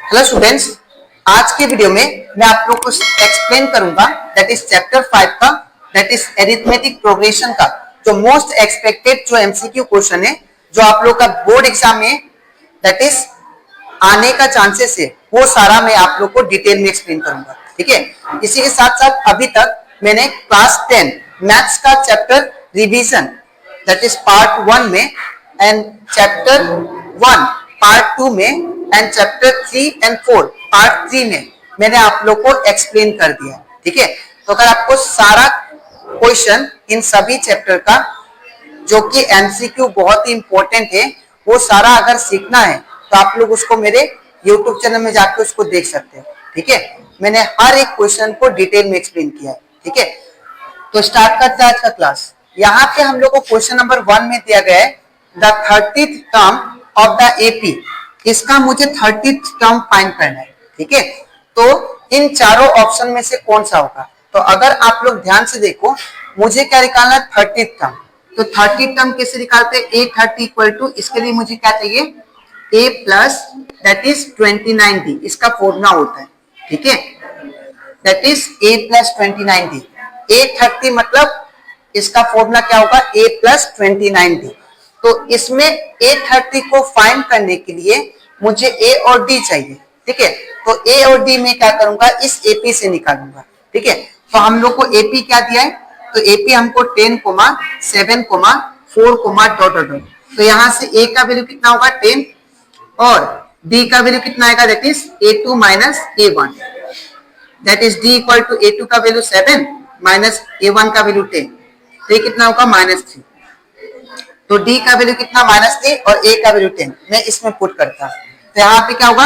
Hello students, आज के video में मैं आप लोग को एक्सप्लेन करूंगा दैट इज चैप्टर 5 का दैट इज अरिथमेटिक प्रोग्रेशन का जो मोस्ट एक्सपेक्टेड जो एमसीक्यू क्वेश्चन है जो आप लोग का बोर्ड एग्जाम में दैट इज आने का चांसेस है वो सारा मैं आप लोग को डिटेल में एक्सप्लेन करूंगा। ठीक है, इसी के साथ साथ अभी तक मैंने क्लास 10 मैथ्स का chapter revision that is part 1 में एंड चैप्टर 1 पार्ट 2 में एंड चैप्टर 3 एंड 4 पार्ट 3 में मैंने आप लोग को एक्सप्लेन कर दिया। ठीक है, तो अगर आपको सारा क्वेश्चन इन सभी चैप्टर का जो कि एमसीक्यू बहुत ही इंपॉर्टेंट है वो सारा अगर सीखना है तो आप लोग उसको मेरे यूट्यूब चैनल में जाकर उसको देख सकते हैं। ठीक है, मैंने हर एक क्वेश्चन को डिटेल में एक्सप्लेन किया है। ठीक है, तो स्टार्ट करते हैं आज का क्लास। यहाँ पे हम लोग को क्वेश्चन नंबर 1 में दिया गया है the 30th term of the AP. इसका मुझे 30th टर्म फाइंड करना है। ठीक है, तो इन चारों ऑप्शन में से कौन सा होगा? तो अगर आप लोग ध्यान से देखो मुझे क्या निकालना है 30th टर्म। तो 30th टर्म कैसे निकालते हैं? A30 इक्वल टू, इसके लिए मुझे क्या चाहिए? A plus that is 29D, इसका फॉर्मूला होता है। ठीक है, that is A plus 29D। A30 मतलब इसका फॉर्मूला क्या होगा? A plus 29D। तो इसमें A30 को फाइंड करने के लिए मुझे A और D चाहिए। ठीक है, तो A और D में क्या करूंगा? इस AP से निकालूंगा। ठीक है, तो हम लोग को AP क्या दिया है? तो AP हमको 10, 7, 4, डॉट डॉट डॉट। तो यहाँ से A का वैल्यू कितना होगा? 10 और D का वैल्यू कितना आएगा? That is A2 minus A1। That is D equal to A2 का वैल्यू 7 माइनस A1 का वैल्यू 10। तो ये कितना होगा? -3। तो D का वैल्यू कितना? -3 और A का वैल्यू 10। मैं इसमें पुट करता, तो यहाँ पे क्या होगा?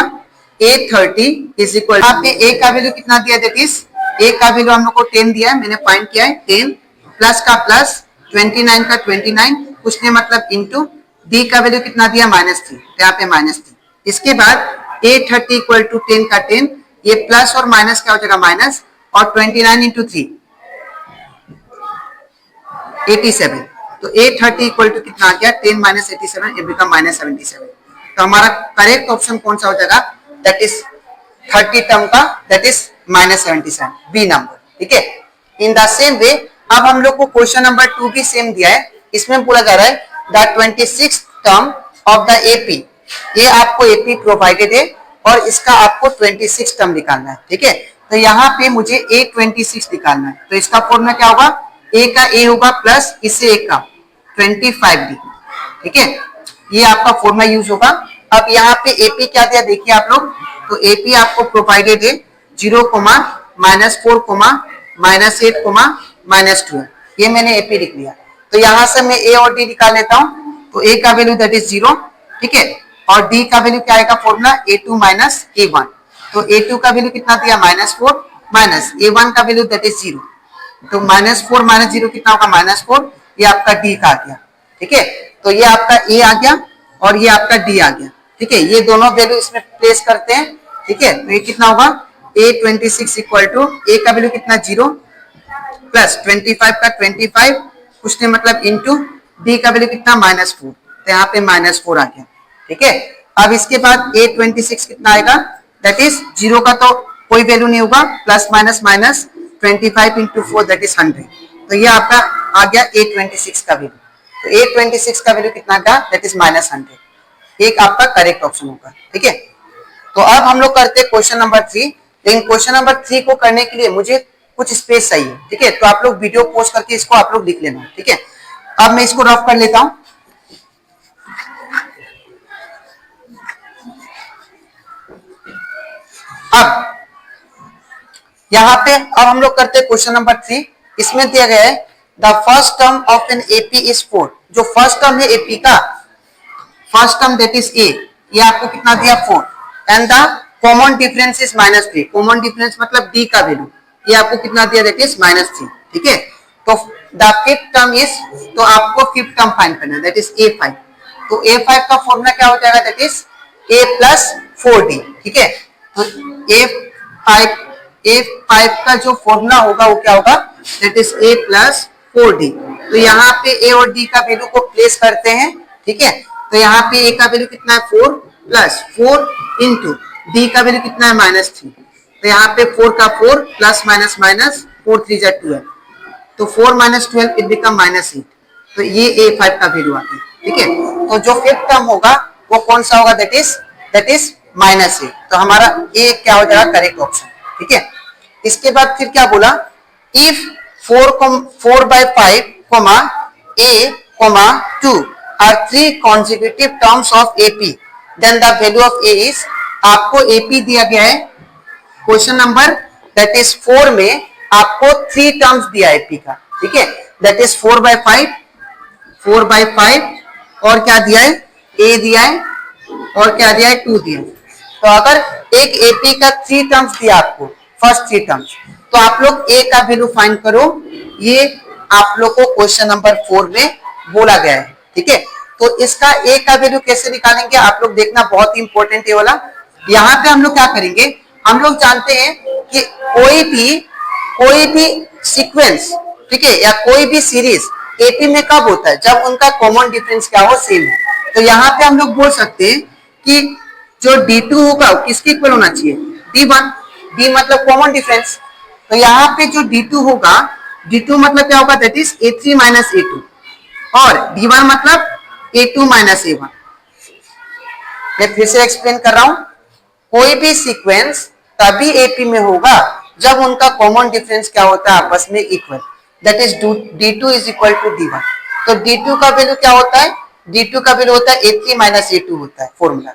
A30 इज इक्वल, यहाँ पे A का वैल्यू कितना दिया? दैट इज A का वैल्यू हम लोग को 10 दिया है, मैंने फाइंड किया है 10 प्लस का प्लस 29 का 29 कुछ नहीं मतलब इंटू D का वैल्यू कितना दिया? -3, तो यहाँ पे -3। इसके बाद A30 इक्वल टू 10 का 10, ये प्लस और माइनस क्या हो जाएगा? माइनस, और 29 इंटू 3 87। तो A30 इक्वल टू कितना आ गया? 10 माइनस 87, इट बिकम -77। तो हमारा करेक्ट ऑप्शन कौन सा हो जाएगा? दैट इज 30 टर्म का दैट इज -77, बी नंबर। ठीक है, इन द सेम वे अब हम लोग को क्वेश्चन नंबर 2 भी सेम दिया है। इसमें बोला जा रहा है the 26th term of the AP. ये आपको एपी प्रोवाइडेड है और इसका आपको 26 टर्म निकालना है। ठीक है, तो यहाँ पे मुझे A26 निकालना है। तो इसका फॉर्मूला क्या होगा? A का A होगा प्लस इससे A का 25D। ठीक है, ये आपका फॉर्मूला यूज होगा। अब यहाँ पे AP क्या दिया देखिए आप लोग, तो AP आपको प्रोवाइडेड है 0, -4, -8, -2। ये मैंने AP लिख लिया। तो यहाँ से मैं A और D निकाल लेता हूँ। तो A का वैल्यू दैट इज 0। ठीक है, और D का वैल्यू क्या आएगा? Formula A2 minus A1। तो A2 का वैल्यू कितना दिया? -4 माइनस A1 का वैल्यू दैट इज 0। तो -4 माइनस 0 कितना होगा? -4। ये आपका D का आ गया। ठीक है, तो ये आपका A आ गया और ये आपका D आ गया। ठीक है, ये दोनों वैल्यू इसमें प्लेस करते हैं। ठीक है, तो ये कितना होगा? A26 इक्वल टू A का वैल्यू कितना? 0 प्लस 25 का 25 कुछ नहीं मतलब इंटू D का वैल्यू कितना? -4। तो यहाँ पे -4 आ गया। ठीक है, अब इसके बाद A26 कितना आएगा? दैट इज 0 का तो कोई वैल्यू नहीं होगा, plus minus minus 25 into 4 that is 100। तो ये आपका आ गया A26 का वैल्यू। तो A26 का वैल्यू कितना था? That is -100। एक आपका करेक्ट ऑप्शन होगा। ठीक है, तो अब हम लोग करते हैं क्वेश्चन नंबर 3। लेकिन क्वेश्चन नंबर 3 को करने के लिए मुझे कुछ स्पेस चाहिए। ठीक है, तो आप लोग वीडियो पॉज करके इसको आप लोग लिख लेना। ठीक है, अब मैं इसको रफ कर लेता हूं। अब यहाँ पे अब हम लोग करते हैं क्वेश्चन नंबर 3। इसमें दिया गया है the first term of an AP is 4। जो फर्स्ट टर्म है एपी का, first term that is a, ये आपको कितना दिया? 4 and the common difference is -3। Common difference मतलब D का वैल्यू, ये आपको कितना दिया? That is -3। ठीक है, तो द फिफ्थ टर्म इज, तो आपको फिफ्थ टर्म फाइंड करना है दैट इज A5। तो A5 का फॉर्मूला क्या हो जाएगा? That is A plus 4D। ठीक है, तो A5 का जो फॉर्मूला होगा वो क्या होगा? That is A plus 4D। तो यहाँ पे A और D का वैल्यू को प्लेस करते हैं। ठीक है, तो यहाँ पे A का वैल्यू कितना है? 4 प्लस 4 इंटू डी का वैल्यू कितना है -3, तो यहाँ पे 4 का 4 प्लस माइनस माइनस 4 3 जा 12, तो 4 माइनस 12 इट बिकम -8, तो ये A5 का वैल्यू आता है। ठीक है, तो जो फिफ्थ टर्म होगा वो कौन सा होगा, दैट इज -8, तो हमारा ए क्या हो जाएगा, करेक्ट ऑप्शन। ठीक है, इसके बाद फिर क्या बोला, if 4/5 a 2 are 3 consecutive terms of AP, then the value of A is, आपको AP दिया गया है क्वेश्चन नंबर दैट इज 4 में, आपको 3 टर्म्स दिया है AP का। ठीक है, दैट इज 4/5 और क्या दिया है, A दिया है और क्या दिया है, 2 दिया है। तो अगर एक AP का 3 टर्म्स दिया आपको, फर्स्ट 3 टर्म्स, तो आप लोग A का वैल्यू फाइंड करो, ये आप लोग को क्वेश्चन नंबर 4 में बोला गया है। ठीक है, तो इसका A का वैल्यू कैसे निकालेंगे आप लोग देखना, बहुत ही इंपॉर्टेंट है वाला। यहाँ पे हम लोग क्या करेंगे, हम लोग जानते हैं कि कोई भी सीक्वेंस, ठीक है, या कोई भी सीरीज AP में कब होता है, जब उनका कॉमन डिफरेंस क्या हो, सेम है। तो यहाँ पे हम लोग बोल सकते हैं कि जो D2 होगा किसके इक्वल होना चाहिए, D1, D मतलब कॉमन डिफरेंस, तो यहाँ पे जो D2 होगा, D2 मतलब क्या होगा, that is A3 minus A2, और D1 मतलब A2 माइनस A1। मैं फिर से एक्सप्लेन कर रहा हूं, कोई भी सीक्वेंस तभी AP में होगा जब उनका कॉमन डिफरेंस क्या होता है, आपस में equal, that is D2 is equal to D1। तो D2 का वैल्यू क्या होता है, D2 का वैल्यू होता है A3 माइनस A2 होता है फॉर्मूला,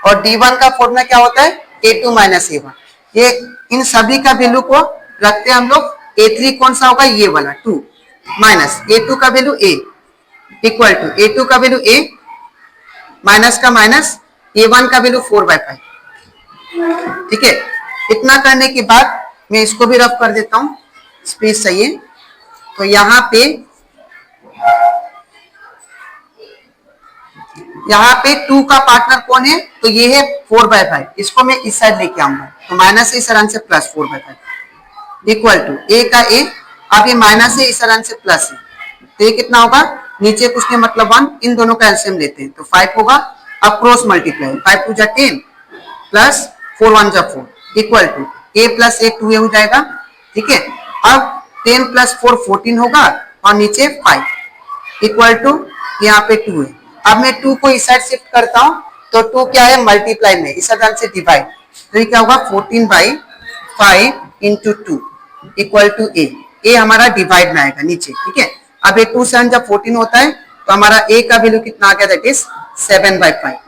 और D1 का फॉर्मूला क्या होता है, A2 माइनस A1। ये इन सभी का वैल्यू को रखते हैं हम लोग, A3 कौन सा होगा, ये वाला 2 माइनस A2 का value A equal to A2 का वैल्यू A माइनस का माइनस A1 का वैल्यू 4/5। ठीक है, इतना करने के बाद मैं इसको भी रफ कर देता हूं, स्पेस चाहिए, तो यहाँ पे 2 का पार्टनर कौन है, तो ये है 4/5, इसको मैं इस साइड लेके आऊंगा, तो माइनस इस रन से प्लस 4/5 इक्वल टू A का A, अब ये माइनस है इस रन से प्लस है, तो ये कितना होगा, नीचे कुछ नहीं मतलब 1, इन दोनों का एलसीएम लेते हैं तो 5 होगा। अब क्रॉस मल्टीप्लाई, 5 2 जा 10 प्लस 4 1 जा 4 equal to A plus A 2A हो जाएगा। ठीक है, अब 10 प्लस 4 14 होगा, और नीचे 5 इक्वल टू यहाँ पे 2 है। अब मैं 2 को इस साइड शिफ्ट करता हूँ, तो 2 क्या है, मल्टीप्लाई में, इस साइड से डिवाइड, तो ये क्या होगा 14/5 इंटू 2 इक्वल टू A हमारा डिवाइड में आएगा नीचे। ठीक है, अब ये 2 7 जब 14 होता है, तो हमारा A का वैल्यू कितना आ गया, दैट इज 7/5।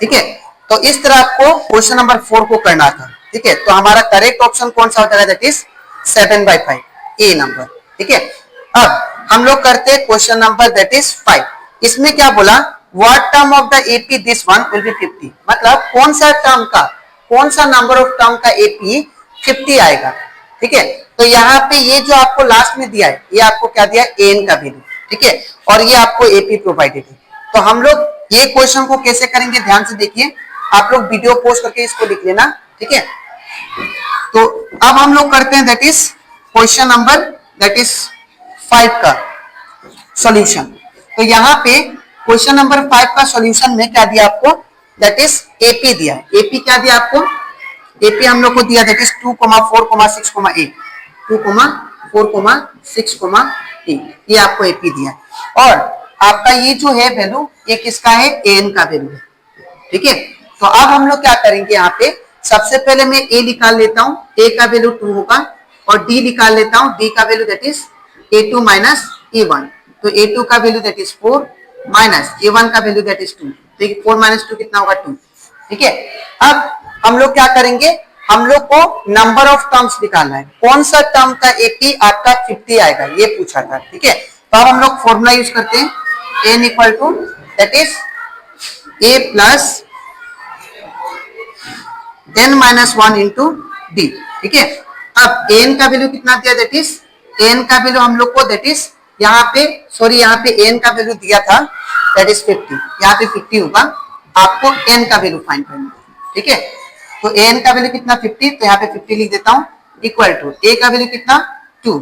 ठीक है, तो इस तरह आपको क्वेश्चन नंबर 4 को करना था। ठीक है, तो हमारा करेक्ट ऑप्शन कौन सा हो जाएगा, दैट इज 7/5 A नंबर। ठीक है, अब हम लोग करते हैं क्वेश्चन नंबर दैट इज 5। इसमें क्या बोला, what term of the AP this one will be 50, मतलब कौन सा टर्म का, कौन सा नंबर ऑफ टर्म का AP 50 आएगा। ठीक है, तो यहाँ पे ये जो आपको लास्ट में दिया है, ये आपको क्या दिया है, AN का वैल्यू। ठीक है, और ये आपको AP प्रोवाइडेड है। तो हम लोग ये क्वेश्चन को कैसे करेंगे, ध्यान से देखिए, आप लोग वीडियो पोस्ट करके इसको लिख लेना। ठीक है, तो अब हम लोग करते हैं that is question number that is 5 का सॉल्यूशन। तो यहाँ पे क्वेश्चन नंबर 5 का सॉल्यूशन में क्या दिया आपको, दैट इज AP दिया है। AP क्या दिया आपको, AP हम लोग को दिया दैट इज 2, 4, 6, 8, 2, 4, 6, 8, ये आपको AP दिया है। और आपका ये जो है वैल्यू, ये किसका है, AN का वैल्यू है। ठीक है, तो अब हम लोग क्या करेंगे, यहाँ पे सबसे पहले मैं A निकाल लेता हूँ, A का वैल्यू 2 होगा, और D निकाल लेता हूँ, D का value that is A2 minus A1, तो A2 का value that is 4 minus A1 का वैल्यू दैट इज 2, तो 4 माइनस 2 कितना होगा, 2। ठीक है, अब हम लोग क्या करेंगे, हम लोग को नंबर ऑफ टर्म्स निकालना है, कौन सा टर्म का AP आपका 50 आएगा, ये पूछा था। ठीक है, तो अब हम लोग फॉर्मूला यूज करते हैं, N equal to that is A plus n minus 1 into D। ठीक है, अब N का वैल्यू कितना दिया, दैट इज N का वैल्यू हम लोग को दैट इज यहाँ पे, सॉरी यहाँ पे N का वैल्यू दिया था दैट इज 50, यहाँ पे 50 होगा, आपको N का वैल्यू फाइंड करना है। ठीक है, तो N का वैल्यू कितना 50, तो यहाँ पे 50 लिख देता हूँ, इक्वल टू A का वैल्यू कितना 2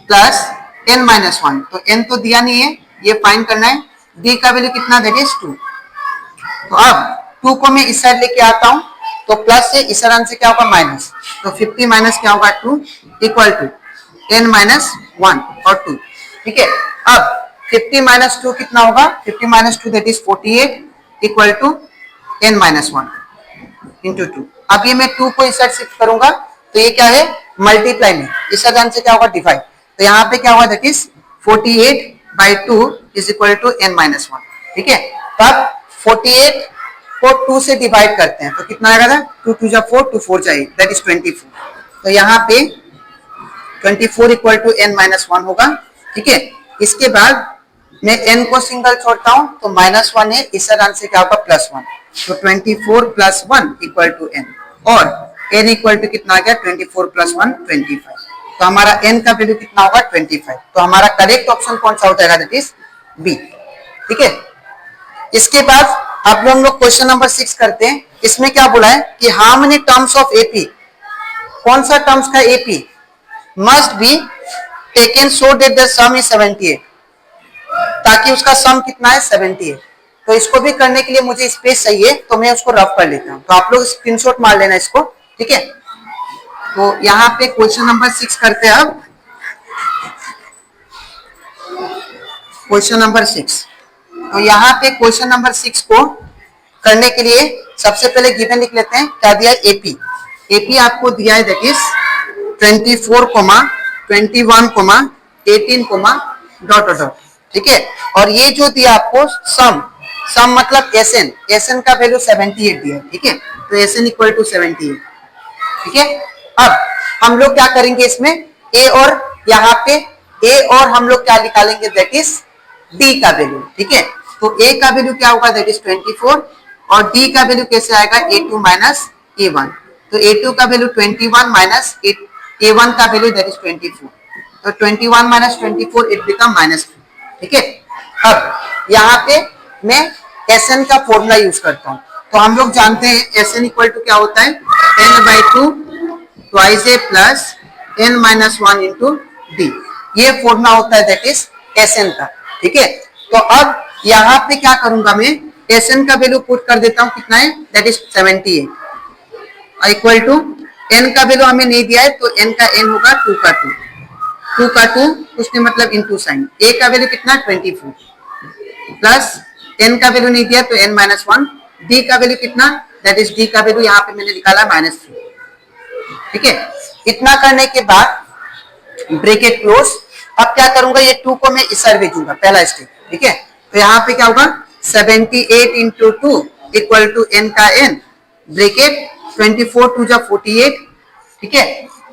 प्लस n माइनस 1, तो n तो दिया नहीं है, ये फाइंड करना है। D का वैल्यू कितना, दैट इज 2, तो अब 2 को मैं इस साइड लेके आता हूँ, तो प्लस से इस रन से क्या होगा माइनस, तो 50 माइनस क्या होगा 2 इक्वल टू n माइनस 1 और 2। ठीक है, अब 50 माइनस 2 कितना होगा, 50 minus 2 that is 48 equal to n minus 1 into 2। अब ये मैं 2 को इस साइड शिफ्ट करूंगा तो ये क्या है मल्टीप्लाई में, इस रन से क्या होगा डिवाइड, तो यहाँ पे क्या होगा that is 48 by 2 is equal to n minus 1। ठीक है, तब 48 को 2 से डिवाइड करते हैं तो कितना आएगा था, 2 2 जा 4, 2 4 जाएगी दैट इज 24। तो यहाँ पे 24 इक्वल टू n माइनस 1 होगा। ठीक है, इसके बाद मैं n को सिंगल छोड़ता हूं तो माइनस 1 है, इस रन से क्या होगा प्लस 1, तो 24 प्लस 1 इक्वल टू n, और n इक्वल टू कितना आ गया 24 प्लस 1 25। तो हमारा n का वैल्यू कितना होगा 25। तो हमारा करेक्ट ऑप्शन कौन सा हो जाएगा दैट इज बी। ठीक है, इसके बाद आप लोग क्वेश्चन नंबर 6 करते हैं। इसमें क्या बोला है कि how many terms of AP, कौन सा टर्म्स का AP must be taken so that the some is 78, ताकि उसका सम कितना है 78। तो इसको भी करने के लिए मुझे स्पेस चाहिए तो मैं उसको रफ कर लेता हूं, तो आप लोग स्क्रीनशॉट मार लेना इसको। ठीक है, तो यहाँ पे क्वेश्चन नंबर 6 करते हैं। अब क्वेश्चन नंबर 6, तो यहाँ पे क्वेश्चन नंबर 6 को करने के लिए सबसे पहले गिवन लिख लेते हैं। क्या दिया है एपी, एपी आपको दिया है दैट इज 24, 21, 18, डॉट डॉट। ठीक है, और ये जो दिया आपको सम, सम मतलब एसएन, एसएन का वैल्यू 78 दिया है। ठीक है, तो एसएन इक्वल टू 78। ठीक है, अब हम लोग क्या करेंगे इसमें ए और यहाँ पे ए और हम लोग क्या निकालेंगे दैट इज डी का वैल्यू। ठीक है, तो ए का वैल्यू क्या होगा दैट इज 24 और डी का वैल्यू कैसे आएगा a2 माइनस a1, तो a2 का वैल्यू 21 माइनस a1 का वैल्यू दैट इज 24, तो 21 माइनस 24 इट बिकम माइनस 2। ठीक है, अब यहाँ पे मैं Sn का फॉर्मूला यूज करता हूँ। तो हम लोग जानते हैं Sn इक्वल टू क्या होता है n/2 twice a plus n minus 1 into D, ये फॉर्मूला होता है दैट इज Sn का। ठीक है, तो अब यहाँ पे क्या करूंगा मैं Sn का वैल्यू पुट कर देता हूँ, कितना है that is 78 equal to n का वैल्यू हमें नहीं दिया है तो n का n होगा 2 का 2, 2 का 2 उसने मतलब इनटू साइन, a का वैल्यू कितना 24 प्लस n का वैल्यू नहीं दिया तो n माइनस 1, d का वैल्यू कितना दैट इज d का वैल्यू यहाँ पे मैंने निकाला माइनस 3। ठीक है, इतना करने के बाद ब्रैकेट क्लोज। अब क्या करूंगा ये 2 को मैं इस साइड भेजूंगा, पहला स्टेप। ठीक है, तो यहाँ पे क्या होगा 78 इंटू 2 इक्वल टू n का n ब्रैकेट 24 2 जा 48। ठीक है,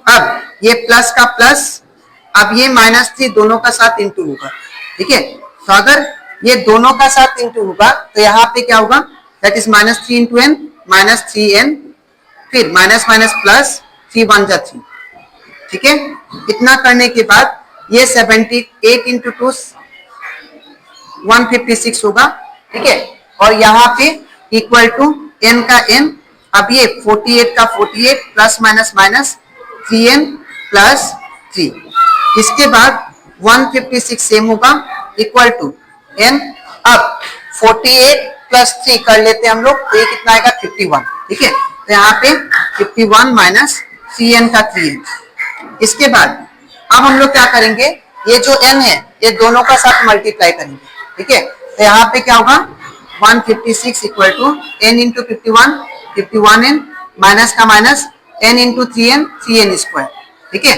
अब ये प्लस का प्लस, अब ये माइनस 3 दोनों का साथ इंटू होगा। ठीक है, तो अगर ये दोनों का साथ इंटू होगा तो यहाँ पे क्या होगा that is minus 3 into N minus 3n, फिर माइनस माइनस प्लस 3 1 जा 3। ठीक है, इतना करने के बाद ये 78 इंटू 2 156 होगा। ठीक है, और यहाँ पे इक्वल टू n का n, अब ये 48 का 48 plus minus minus 3n plus 3, इसके बाद 156 सेम होगा इक्वल टू n। अब 48 प्लस 3 कर लेते हैं हम लोग तो ये कितना आएगा 51। ठीक है, तो यहाँ पे 51 माइनस 3n का 3n। इसके बाद अब हम लोग क्या करेंगे ये जो n है ये दोनों का साथ मल्टीप्लाई करेंगे। ठीक है, तो यहाँ पे क्या होगा 156 equal to n into 51 51n minus का minus n into 3n 3n square. ठीक है,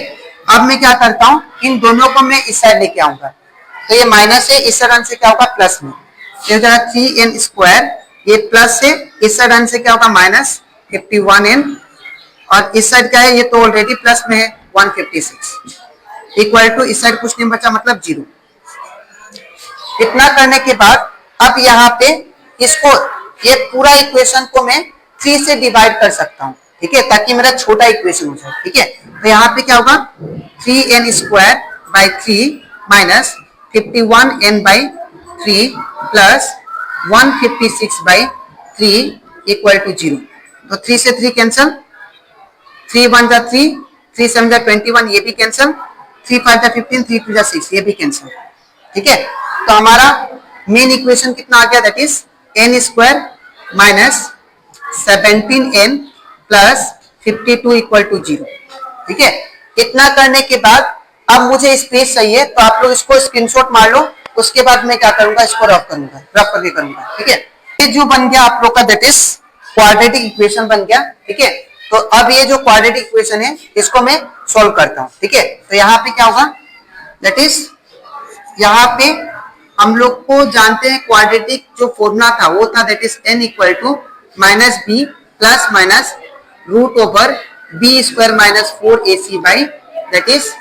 अब मैं क्या करता हूँ इन दोनों को मैं इस साइड लेके आऊंगा, तो ये माइनस है इस साइड से क्या होगा प्लस में, तो 3n स्क्वायर, ये प्लस से इस साइड से क्या होगा माइनस 51n, और इस साइड क्या है ये तो ऑलरेडी प्लस में है 156 इक्वल टू इस साइड कुछ नहीं बचा मतलब 0। इतना करने के बाद अब यहाँ पे इसको ये पूरा इक्वेशन को मैं 3 से डिवाइड कर सकता हूँ। ठीक है, ताकि मेरा छोटा इक्वेशन हो जाए। ठीक है, तो यहाँ पे क्या होगा 3n square by 3 minus 51n by 3 plus 156 by 3 equal to 0। तो 3 से 3 कैंसल, 3 1 जा 3, 3 7 जा 21 ये भी कैंसल, 3 5 जा 15, 3 2 जा 6 ये भी कैंसल। ठीक है, तो हमारा मेन इक्वेशन कितना आ गया that is n square minus 17n plus 52 equal to 0। ठीक है, इतना करने के बाद अब मुझे स्पेस चाहिए, तो आप लोग इसको स्क्रीनशॉट मार लो। उसके बाद मैं क्या करूंगा, इसको रफ करूंगा, रफ करके करूंगा। ठीक है, ये जो बन गया आप लोग का दैट इज क्वाड्रेटिक इक्वेशन बन गया। ठीक है, तो अब ये जो क्वाड्रेटिक इक्वेशन है इसको मैं सॉल्व करता हूं। ठीक है, तो यहाँ पे क्या होगा, दैट इज यहाँ पे हम लोग को जानते हैं क्वाड्रेटिक जो फॉर्मूला था वो था that is n equal to minus B plus minus root over B square minus 4ac by that is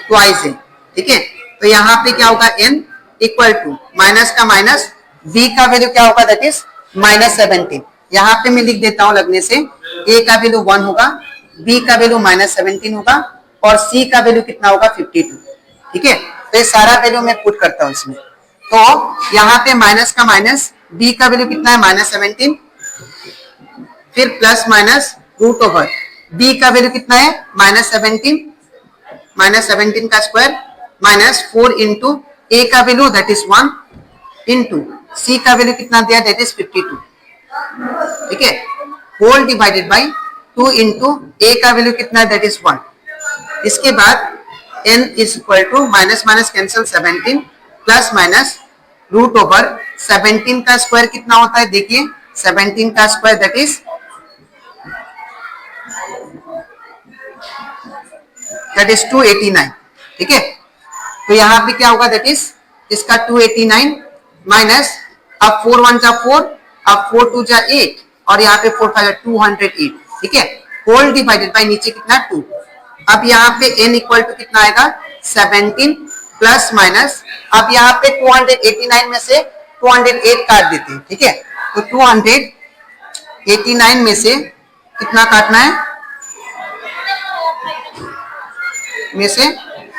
twice A. ठीक है, तो यहाँ पे क्या होगा, n इक्वल टू माइनस का माइनस, b का वैल्यू क्या होगा दैट इज माइनस 17। यहाँ पे मैं लिख देता हूँ लगने से, a का वैल्यू 1 होगा, b का वैल्यू माइनस 17 होगा और c का वैल्यू कितना होगा 52। ठीक है, तो ये सारा वैल्यू मैं पुट करता हूँ इसमें। तो यहाँ पे माइनस का माइनस, b का वैल्यू कितना है माइनस 17, फिर plus minus root over b का वैल्यू कितना है माइनस 17, माइनस 17 का स्क्वायर माइनस 4 इंटू a का value that is 1 into c का वैल्यू कितना दिया दैट इज 52। ठीक है, whole divided by 2 into a का वैल्यू कितना है दैट इज 1। इसके बाद n is equal to minus minus cancel 17 plus minus root over 17 का स्क्वायर कितना होता है, देखिए 17 का स्क्वायर दैट इज 289। ठीक है, तो यहाँ पे क्या होगा दैट इज इसका 289 माइनस, अब 4 1 जा 4, अब 4 2 जा 8 और यहाँ पे 4 5 जा 208। ठीक है, होल डिवाइडेड बाय नीचे कितना 2। अब यहाँ पे n इक्वल टू कितना आएगा 17 प्लस माइनस, अब यहाँ पे 289 में से 208 काट देते हैं। ठीक है, तो 289 में से कितना काटना है, में से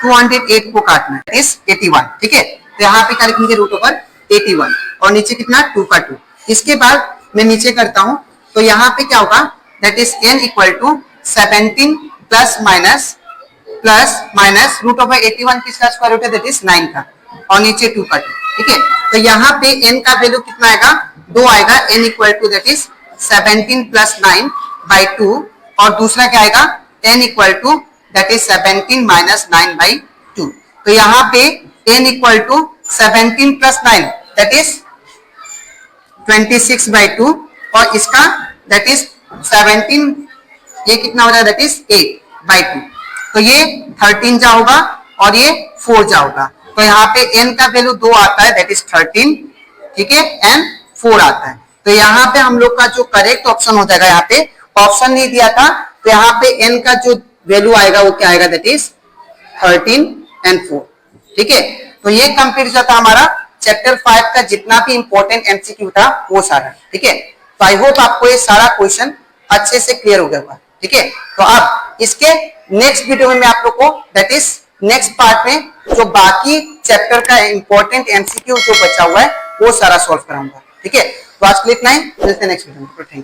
208 को काटना है इस 81। ठीक है, तो यहाँ पे क्या लिखेंगे रूट ओवर 81 और नीचे कितना 2 का 2। इसके बाद मैं नीचे करता हूं, तो यहाँ पे क्या होगा that is n equal to 17 plus minus root over 81 किसका स्क्वायर रूट है दैट इज 9 का और नीचे 2 का 2। ठीक है, तो यहाँ पे n का वैल्यू कितना आएगा 2 आएगा, n equal to that is 17 plus 9 by 2 और दूसरा क्या आएगा n equal to that is 17 minus 9 by 2। तो यहाँ पे n equal to 17 plus 9 that is 26 by 2 और इसका दैट इज 17, ये कितना हो जाएगा दैट इज 8 बाई 2। तो ये 13 जा होगा और ये 4 जा होगा। तो यहाँ पे n का वैल्यू 2 आता है दैट इज 13। ठीक है, n 4 आता है। तो यहाँ पे हम लोग का जो करेक्ट ऑप्शन हो जाएगा, यहाँ पे ऑप्शन नहीं दिया था तो यहाँ पे n का जो वैल्यू आएगा वो क्या आएगा दैट इज 13 एंड 4। ठीक है, तो ये कंप्लीट था हमारा चैप्टर 5 का जितना भी इंपॉर्टेंट एमसीक्यू था वो सारा। ठीक है, तो आई होप आपको ये सारा क्वेश्चन अच्छे से क्लियर हो गया होगा। ठीक है, तो अब इसके नेक्स्ट वीडियो में मैं आप लोग को दैट इज नेक्स्ट पार्ट में जो बाकी चैप्टर का इंपॉर्टेंट एमसीक्यू जो बचा हुआ है वो सारा सॉल्व कराऊंगा। ठीक है, तो आज के लिए इतना ही, मिलते हैं नेक्स्ट वीडियो में। Thank you.